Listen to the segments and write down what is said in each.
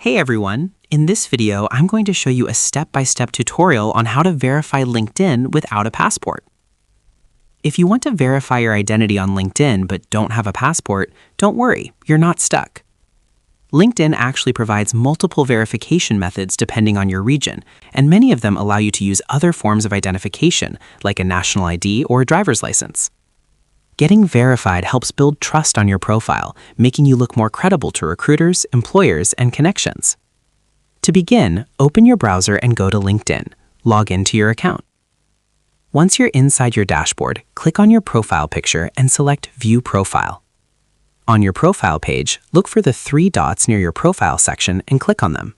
Hey everyone! In this video, I'm going to show you a step-by-step tutorial on how to verify LinkedIn without a passport. If you want to verify your identity on LinkedIn but don't have a passport, don't worry, you're not stuck. LinkedIn actually provides multiple verification methods depending on your region, and many of them allow you to use other forms of identification, like a national ID or a driver's license. Getting verified helps build trust on your profile, making you look more credible to recruiters, employers, and connections. To begin, open your browser and go to LinkedIn. Log into your account. Once you're inside your dashboard, click on your profile picture and select View Profile. On your profile page, look for the three dots near your profile section and click on them.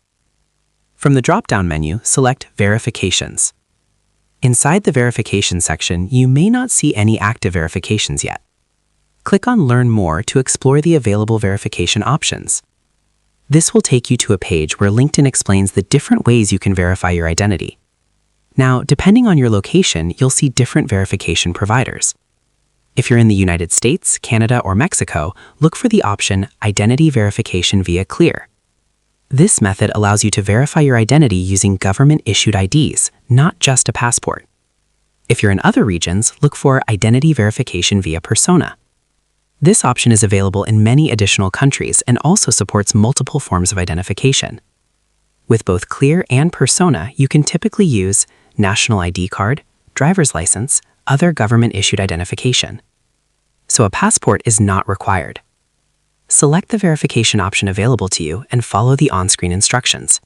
From the drop-down menu, select Verifications. Inside the verification section, you may not see any active verifications yet. Click on Learn More to explore the available verification options. This will take you to a page where LinkedIn explains the different ways you can verify your identity. Now, depending on your location, you'll see different verification providers. If you're in the United States, Canada, or Mexico, look for the option Identity Verification via Clear. This method allows you to verify your identity using government-issued IDs, not just a passport. If you're in other regions, look for Identity Verification via Persona. This option is available in many additional countries and also supports multiple forms of identification. With both Clear and Persona, you can typically use national ID card, driver's license, other government-issued identification. So a passport is not required. Select the verification option available to you and follow the on-screen instructions.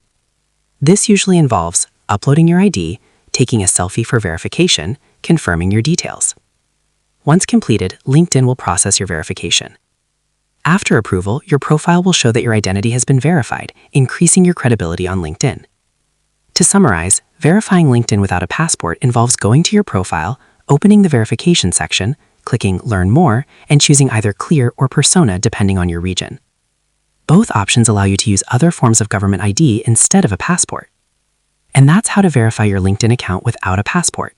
This usually involves uploading your ID, taking a selfie for verification, confirming your details. Once completed, LinkedIn will process your verification. After approval, your profile will show that your identity has been verified, increasing your credibility on LinkedIn. To summarize, verifying LinkedIn without a passport involves going to your profile, opening the verification section, clicking Learn More, and choosing either Clear or Persona depending on your region. Both options allow you to use other forms of government ID instead of a passport. And that's how to verify your LinkedIn account without a passport.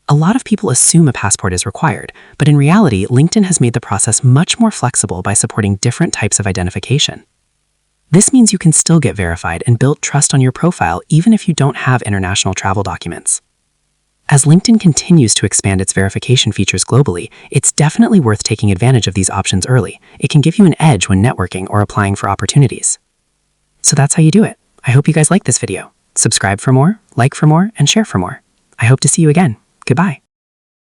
A lot of people assume a passport is required, but in reality, LinkedIn has made the process much more flexible by supporting different types of identification. This means you can still get verified and build trust on your profile even if you don't have international travel documents. As LinkedIn continues to expand its verification features globally, it's definitely worth taking advantage of these options early. It can give you an edge when networking or applying for opportunities. So that's how you do it. I hope you guys like this video. Subscribe for more, like for more, and share for more. I hope to see you again. Goodbye.